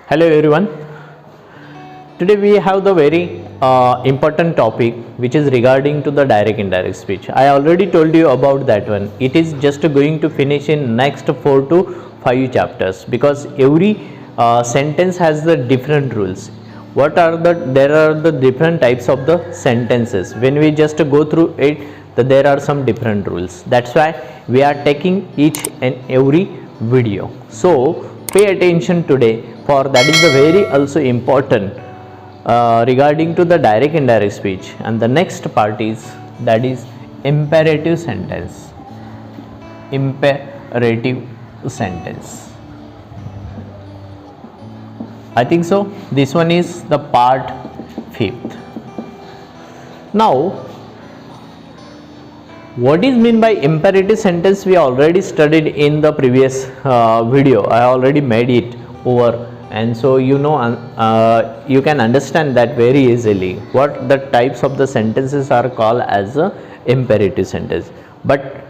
Hello everyone. Today we have the very important topic which is regarding to the direct indirect speech. I already told you about that one. It is just going to finish in next 4 to 5 chapters because every sentence has the different rules. There are the different types of the sentences. When we just go through it, there are some different rules. That's why we are taking each and every video. So pay attention today, for that is the very also important regarding to the direct indirect speech. And the next part is that is imperative sentence. Imperative sentence, I think so. This one is the part 5th. Now what is mean by imperative sentence we already studied in the previous video. I already made it over, and so you can understand that very easily what the types of the sentences are called as a imperative sentence. But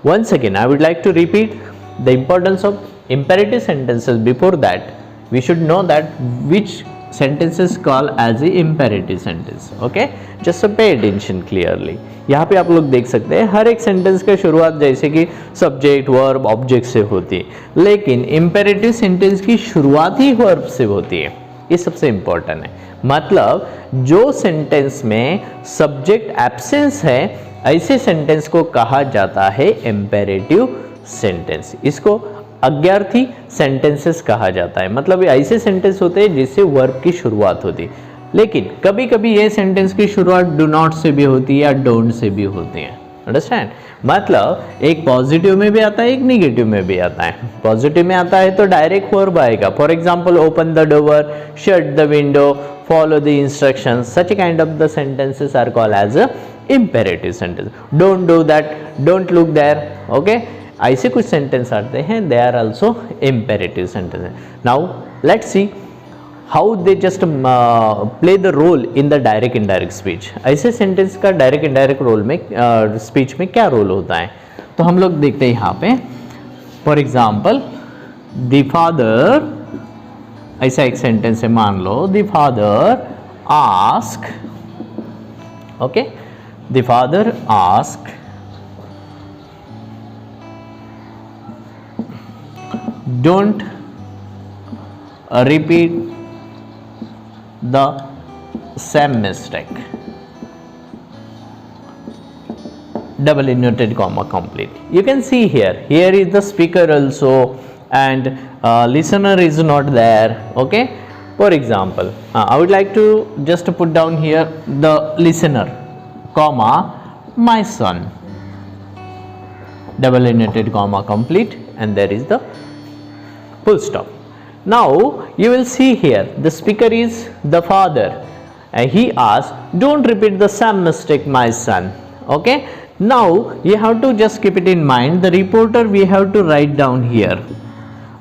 once again I would like to repeat the importance of imperative sentences. Before that we should know that which sentences called as a imperative sentence. Okay, just so pay attention clearly. यहाँ पे आप लोग देख सकते हैं हर एक sentence का शुरुआत जैसे कि सब्जेक्ट वर्ब ऑब्जेक्ट से होती है, लेकिन इम्पेरेटिव सेंटेंस की शुरुआत ही वर्ब से होती है. ये सबसे इम्पोर्टेंट है. मतलब जो सेंटेंस में सब्जेक्ट एब्सेंस है ऐसे सेंटेंस को कहा जाता है इम्पेरेटिव सेंटेंस. इसको अज्ञार्थी सेंटेंसेस कहा जाता है. मतलब ऐसे सेंटेंस होते हैं जिससे वर्ब की शुरुआत होती है, लेकिन कभी कभी ये सेंटेंस की शुरुआत डू नॉट से भी होती है या डोंट से भी होती है. अंडरस्टैंड? मतलब एक पॉजिटिव में भी आता है, एक नेगेटिव में भी आता है. पॉजिटिव में आता है तो डायरेक्ट वर्ब आएगा. For example open the door, shut the window, follow the instructions. Such kind of the sentences are called as a imperative sentence. Don't do that, don't look there. Okay, ऐसे कुछ sentence आते हैं, they are also imperative sentence. Now let's see how they just play the role in the direct indirect speech. ऐसे sentence का direct indirect role में speech में क्या role होता है, तो हम लोग देखते हैं यहाँ पे. फॉर एग्जाम्पल द फादर, ऐसा एक सेंटेंस है, मान लो the father ask. Okay, the father ask don't repeat the same mistake. Double inverted comma complete. You can see here is the speaker also, and listener is not there. Okay, for example I would like to just put down here the listener comma my son, double inverted comma complete, and there is the full stop. Now you will see here the speaker is the father, and he asks don't repeat the same mistake my son. Okay, now you have to just keep it in mind, the reporter we have to write down here.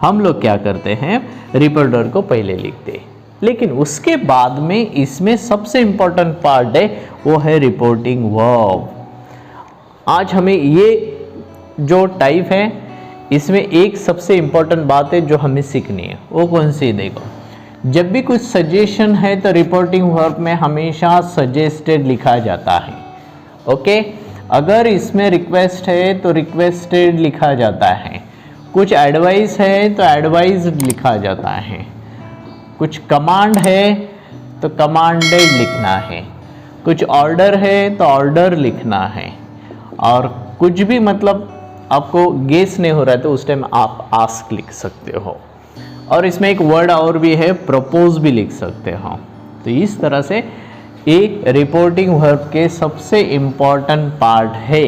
हम लोग क्या करते हैं, reporter को पहले लिखते हैं, लेकिन उसके बाद में इसमें सबसे इंपॉर्टेंट पार्ट है वो है रिपोर्टिंग वर्ब. आज हमें ये जो टाइप है इसमें एक सबसे इम्पॉर्टेंट बात है जो हमें सीखनी है, वो कौन सी? देखो, जब भी कुछ सजेशन है तो रिपोर्टिंग वर्ब में हमेशा सजेस्टेड लिखा जाता है. ओके, अगर इसमें रिक्वेस्ट है तो रिक्वेस्टेड लिखा जाता है. कुछ एडवाइस है तो एडवाइस लिखा जाता है. कुछ कमांड है तो कमांडेड लिखना है. कुछ ऑर्डर है तो ऑर्डर लिखना है. और कुछ भी मतलब आपको गेस नहीं हो रहा है तो उस टाइम आप आस्क लिख सकते हो. और इसमें एक वर्ड और भी है, प्रपोज भी लिख सकते हो. तो इस तरह से एक रिपोर्टिंग वर्ब के सबसे इम्पॉर्टेंट पार्ट है.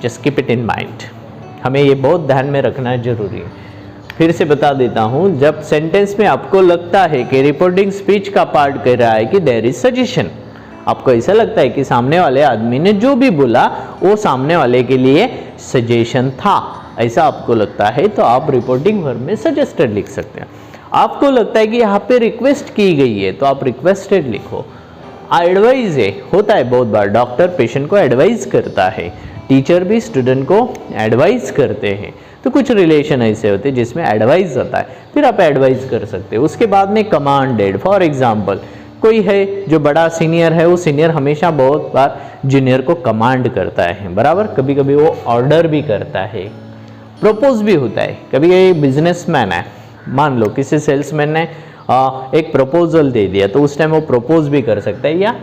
Just keep it in mind. हमें ये बहुत ध्यान में रखना जरूरी है. फिर से बता देता हूँ, जब सेंटेंस में आपको लगता है कि रिपोर्टिंग स्पीच का पार्ट कह रहा है कि देयर इज सजेशन, आपको ऐसा लगता है कि सामने वाले आदमी ने जो भी बोला वो सामने वाले के लिए सजेशन था, ऐसा आपको लगता है तो आप रिपोर्टिंग वर्ब में सजेस्टेड लिख सकते हैं. आपको लगता है कि यहाँ पे रिक्वेस्ट की गई है तो आप रिक्वेस्टेड लिखो. एडवाइस है, होता है बहुत बार, डॉक्टर पेशेंट को एडवाइस करता है, टीचर भी स्टूडेंट को एडवाइस करते हैं, तो कुछ रिलेशन ऐसे होते हैं जिसमें एडवाइस आता है, फिर आप एडवाइस कर सकते हो। उसके बाद में कमांडेड, फॉर एग्जाम्पल कोई है जो बड़ा सीनियर है, वो सीनियर हमेशा बहुत बार जूनियर को कमांड करता है, बराबर, कभी कभी वो ऑर्डर भी करता है, प्रपोज भी होता है। कभी कभी बिजनेसमैन है, मान लो किसी सेल्समैन ने एक प्रपोजल दे दिया, तो उस टाइम वो प्रपोज भी कर सकता है, या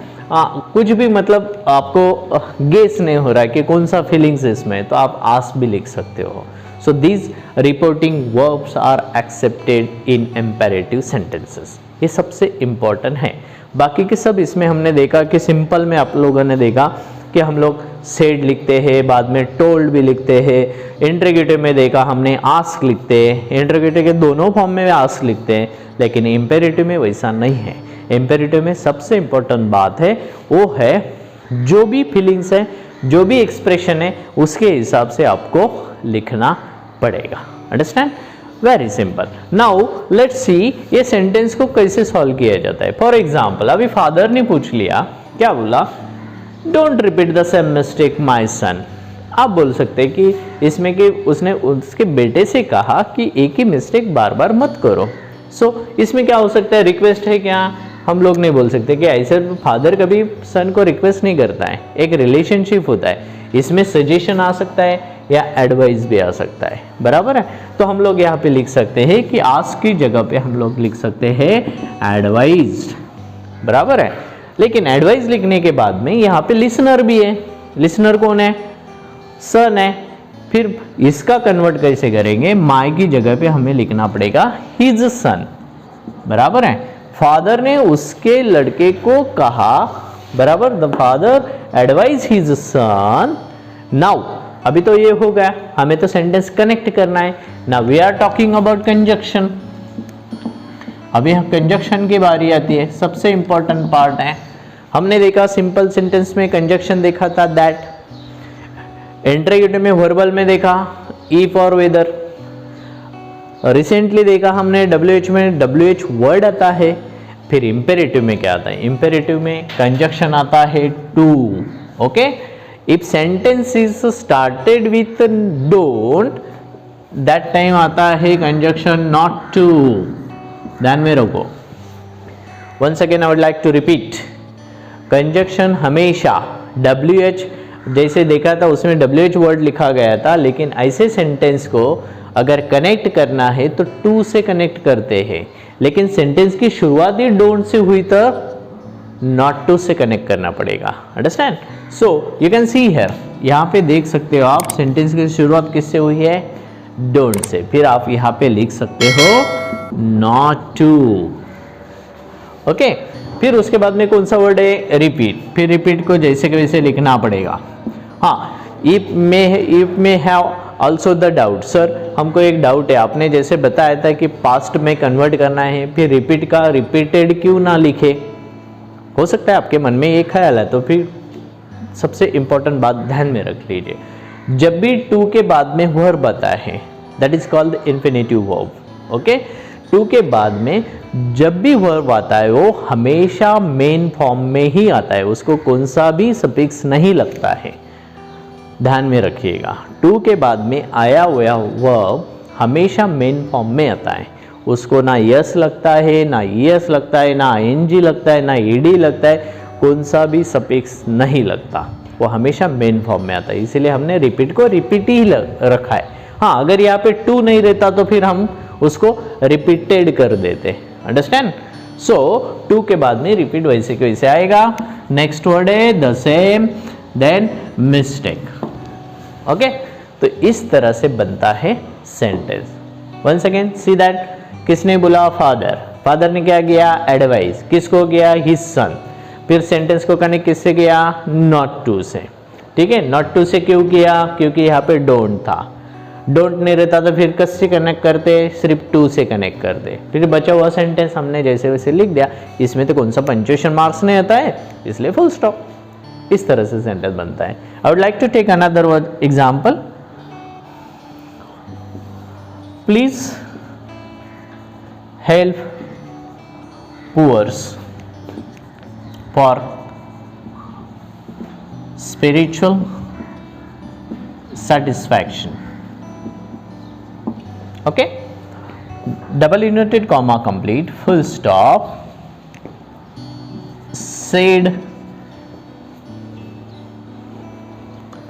कुछ भी, मतलब आपको गेस नहीं हो रहा है कि कौन सा फीलिंग्स इसमें, तो आप आस्क भी लिख सकते हो। So these reporting verbs are accepted in imperative sentences, ये सबसे इंपॉर्टेंट है। बाकी के सब इसमें हमने देखा कि सिंपल में आप लोगों ने देखा कि हम लोग सेड लिखते हैं, बाद में टोल्ड भी लिखते हैं। इंटरोगेटिव में देखा हमने आस्क लिखते हैं, इंटरोगेटिव के दोनों फॉर्म में आस्क लिखते हैं, लेकिन इंपेरेटिव में वैसा नहीं है। इंपेरेटिव में सबसे इंपॉर्टेंट बात है वो है जो भी फीलिंग्स है, जो भी एक्सप्रेशन है, उसके हिसाब से आपको लिखना पड़ेगा। Understand? Very simple. Now let's सी ये सेंटेंस को कैसे सॉल्व किया जाता है। फॉर एग्जाम्पल अभी फादर ने पूछ लिया, क्या बोला, don't repeat the same mistake my son. आप बोल सकते हैं कि इसमें कि उसने उसके बेटे से कहा कि एक ही मिस्टेक बार बार मत करो। सो इसमें क्या हो सकता है, रिक्वेस्ट है क्या? हम लोग नहीं बोल सकते कि ऐसे फादर कभी सन को रिक्वेस्ट नहीं करता है, एक रिलेशनशिप होता है। इसमें सजेशन आ सकता है या एडवाइस भी आ सकता है, बराबर है। तो हम लोग यहाँ पे लिख सकते हैं कि आस्क की जगह पे हम लोग लिख सकते हैं एडवाइज्ड, बराबर है। लेकिन एडवाइस लिखने के बाद में यहाँ पे लिसनर भी है। लिसनर कौन है? सन है। फिर इसका कन्वर्ट कैसे करेंगे? माई की जगह पे हमें लिखना पड़ेगा हिज सन, बराबर है। फादर ने उसके लड़के को कहा, बराबर, the father advise his son. Now अभी तो ये हो गया, हमें तो सेंटेंस कनेक्ट करना है। Now we are talking about conjunction. अभी कंजक्शन की बारी आती है, सबसे इंपॉर्टेंट पार्ट है। हमने देखा सिंपल सेंटेंस में कंजक्शन देखा था दैट, इंटरोगेटिव में वर्बल में देखा इफ और वेदर, रिसेंटली देखा हमने WH में WH वर्ड आता है। फिर इंपेरेटिव में क्या आता है? इंपेरेटिव में कंजक्शन आता है to. Okay, if sentence is started with don't, that time आता है कंजक्शन नॉट टू। ध्यान में रखो। Once again I would like to repeat, conjunction हमेशा WH, जैसे देखा था उसमें WH वर्ड लिखा गया था, लेकिन ऐसे सेंटेंस को अगर कनेक्ट करना है तो टू से कनेक्ट करते हैं, लेकिन सेंटेंस की शुरुआत ही डोंट से हुई तो नॉट टू से कनेक्ट करना पड़ेगा। Understand? So you can see here, यहाँ पे देख सकते हो आप, सेंटेंस की शुरुआत किससे हुई है? Don't say. फिर आप यहाँ पे लिख सकते हो नॉट टू। ओके, फिर उसके बाद में कौन सा वर्ड है? रिपीट। फिर रिपीट को जैसे कि वैसे लिखना पड़ेगा। हाँ, इफ में have also the doubt. Sir हमको एक डाउट है, आपने जैसे बताया था कि पास्ट में कन्वर्ट करना है, फिर रिपीट का रिपीटेड क्यों ना लिखे? हो सकता है आपके मन में ये ख्याल है, तो फिर सबसे इंपॉर्टेंट बात ध्यान में रख लीजिए, जब भी टू के बाद में वर्ब आता है, that is called infinitive verb. Okay, to के बाद में जब भी वर्ब आता है वो हमेशा मेन फॉर्म में ही आता है, उसको कौन सा भी सफिक्स नहीं लगता है। ध्यान में रखिएगा, टू के बाद में आया हुआ वर्ब हमेशा मेन फॉर्म में आता है, उसको ना यस लगता है, ना ईएस लगता है, ना ING लगता है, ना ED लगता है, कौन सा भी सफिक्स नहीं लगता, वो हमेशा मेन फॉर्म में आता है। इसीलिए हमने रिपीट को रिपीट ही रखा है। हाँ, अगर यहाँ पे टू नहीं रहता तो फिर हम उसको रिपीटेड कर देते। अंडरस्टैंड? सो टू के बाद में रिपीट वैसे के वैसे आएगा। Next word is the same, then mistake. Okay, तो इस तरह से बनता है सेंटेंस। वंस अगेन सी दैट, किसने बोला? फादर। फादर ने क्या किया? एडवाइस। किसको किया? His son. फिर सेंटेंस को कनेक्ट किससे किया? नॉट टू से। ठीक है, नॉट टू से क्यों किया? क्योंकि यहाँ पे डोंट था। डोंट नहीं रहता तो फिर किससे कनेक्ट करते? सिर्फ टू से कनेक्ट करते। फिर बचा हुआ सेंटेंस हमने जैसे वैसे लिख दिया। इसमें तो कौन सा पंक्चुएशन मार्क्स नहीं आता है, इसलिए फुल स्टॉप। इस तरह से सेंटेंस बनता है। I would like to take another word example. Please help poors for spiritual satisfaction. Okay, double inverted comma complete, full stop,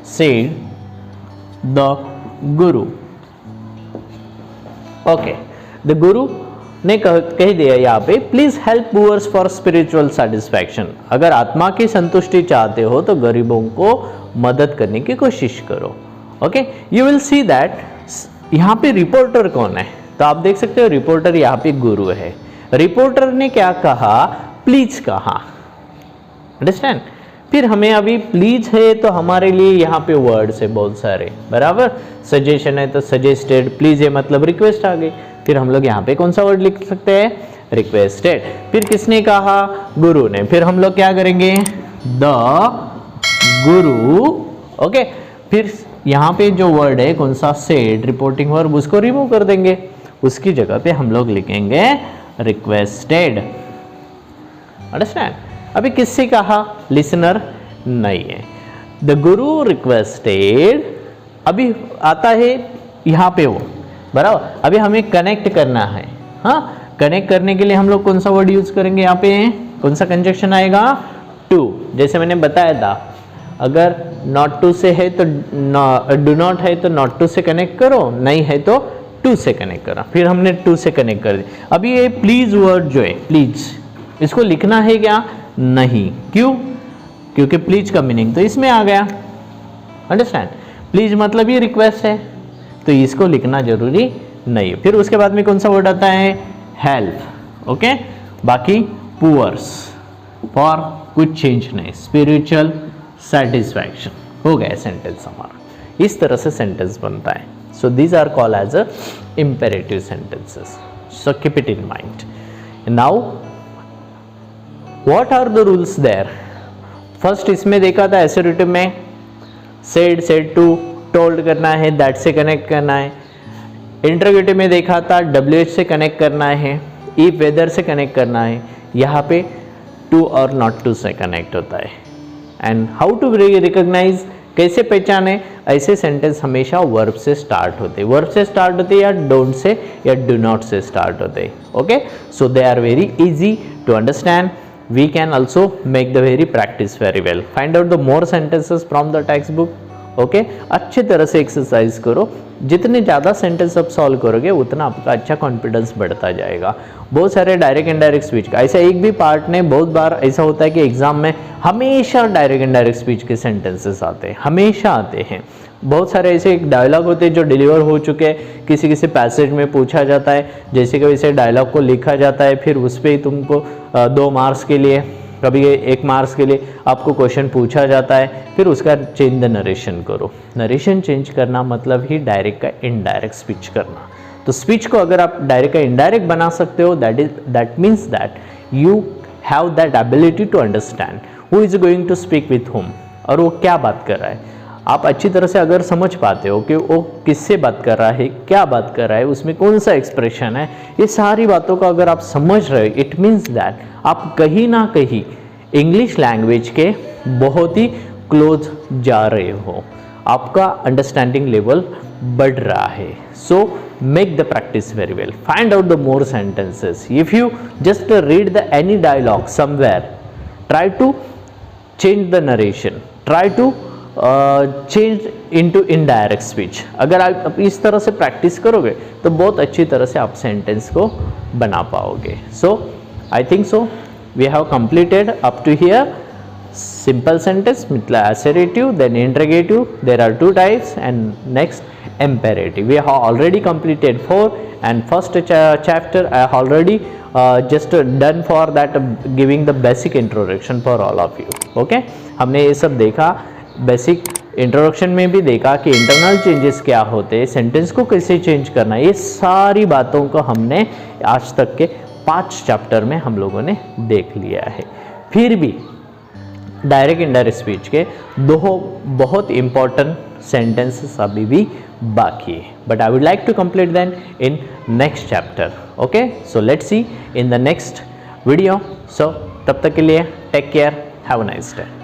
said the guru. Okay, the गुरु ने कह दिया यहाँ पे, please help poors for spiritual satisfaction. अगर आत्मा की संतुष्टि चाहते हो तो गरीबों को मदद करने की कोशिश करो। Okay, you will see that यहाँ पे रिपोर्टर कौन है, तो आप देख सकते हो रिपोर्टर यहाँ पे गुरु है। रिपोर्टर ने क्या कहा, प्लीज कहा, अंडरस्टैंड। फिर हमें अभी प्लीज है तो हमारे लिए यहाँ पे वर्ड्स है बहुत सारे, बराबर। सजेशन है तो सजेस्टेड, प्लीज है मतलब रिक्वेस्ट आ गई। फिर हम लोग यहाँ पे कौन सा वर्ड लिख सकते हैं, रिक्वेस्टेड। फिर किसने कहा, गुरु ने। फिर हम लोग क्या करेंगे, द गुरु। ओके, फिर यहाँ पे जो वर्ड है कौन सा, सेड, रिपोर्टिंग वर्ब, उसको रिमूव कर देंगे। उसकी जगह पे हम लोग लिखेंगे रिक्वेस्टेड, अंडरस्टैंड। अभी किससे कहा, लिसनर नहीं है। द गुरु रिक्वेस्टेड, अभी आता है यहाँ पे वो, बराबर। अभी हमें कनेक्ट करना है, हाँ, कनेक्ट करने के लिए हम लोग कौन सा वर्ड यूज करेंगे, यहाँ पे कौन सा कंजक्शन आएगा, टू। जैसे मैंने बताया था, अगर नॉट टू से है तो डू नॉट है तो नॉट टू से कनेक्ट करो, नहीं है तो टू से कनेक्ट करो। फिर हमने टू से कनेक्ट कर दिया। अभी ये प्लीज वर्ड जो है, प्लीज, इसको लिखना है क्या, नहीं। क्यों, क्योंकि प्लीज का मीनिंग तो इसमें आ गया, अंडरस्टैंड। प्लीज मतलब ये रिक्वेस्ट है, तो इसको लिखना जरूरी नहीं है। फिर उसके बाद में कौन सा वर्ड आता है, हेल्प। ओके, बाकी पुअर्स, फॉर कुछ चेंज नहीं, स्पिरिचुअल सेटिस्फैक्शन, हो गया सेंटेंस हमारा। इस तरह से सेंटेंस बनता है। So these are called as a imperative sentences, so keep it in mind. Now what are the rules there. First इसमें देखा था एसोरेटिव में सेड, सेड टू, टोल्ड करना है, दैट से कनेक्ट करना है। इंटरोगेटिव में देखा था WH से कनेक्ट करना है, इफ वेदर से कनेक्ट करना है। यहाँ पे टू और नॉट टू से कनेक्ट होता है। एंड हाउ टू रिकॉग्नाइज, कैसे पहचाने, ऐसे सेंटेंस हमेशा वर्ब से स्टार्ट होते, वर्ब से स्टार्ट होते या डोंट से या डू नॉट से स्टार्ट होते। Okay, so they are very easy to understand. We can also make the very practice very well. Find out the more sentences from the textbook. Okay, अच्छे तरह से exercise करो। जितने ज़्यादा सेंटेंस आप solve करोगे उतना आपका अच्छा कॉन्फिडेंस बढ़ता जाएगा। बहुत सारे डायरेक्ट इनडायरेक्ट स्पीच का ऐसा एक भी पार्ट नहीं, बहुत बार ऐसा होता है कि एग्जाम में हमेशा डायरेक्ट इनडायरेक्ट स्पीच के सेंटेंसेस आते हैं, हमेशा आते हैं। बहुत सारे ऐसे एक डायलॉग होते हैं जो डिलीवर हो चुके हैं, किसी किसी पैसेज में पूछा जाता है, जैसे कि वैसे डायलॉग को लिखा जाता है, फिर उस पर ही तुमको 2 मार्क्स के लिए, कभी 1 मार्क्स के लिए आपको क्वेश्चन पूछा जाता है, फिर उसका चेंज द नरेशन करो। नरेशन चेंज करना मतलब ही डायरेक्ट का इनडायरेक्ट स्पीच करना। तो स्पीच को अगर आप डायरेक्ट का इनडायरेक्ट बना सकते हो, that means that you have that ability to understand who is going to speak with whom, और वो क्या बात कर रहा है। आप अच्छी तरह से अगर समझ पाते हो कि वो किससे बात कर रहा है, क्या बात कर रहा है, उसमें कौन सा एक्सप्रेशन है, ये सारी बातों को अगर आप समझ रहे हो, इट मीन्स दैट आप कहीं ना कहीं इंग्लिश लैंग्वेज के बहुत ही क्लोज जा रहे हो, आपका अंडरस्टैंडिंग लेवल बढ़ रहा है। So make the practice very well, find out the more sentences. If you just read the any dialogue somewhere, try to change the narration, try to change into indirect speech. अगर आप इस तरह से practice करोगे तो बहुत अच्छी तरह से आप सेंटेंस को बना पाओगे। So I think so we have completed up to here simple sentence, मतलब assertive, then interrogative, there are 2 types, and next imperative. We have already completed 4, and first chapter I have already just done for that, giving the basic introduction for all of you. Okay, हमने ये सब देखा, basic introduction में भी देखा कि internal changes क्या होते हैं, सेंटेंस को कैसे चेंज करना है, ये सारी बातों को हमने आज तक के 5 चैप्टर में हम लोगों ने देख लिया है। फिर भी डायरेक्ट इनडायरेक्ट स्पीच के 2 बहुत इंपॉर्टेंट सेंटेंसेस अभी भी बाकी है, but I would like to complete them in next chapter. Okay, so let's see in the next video. So तब तक के लिए take care, have a nice day.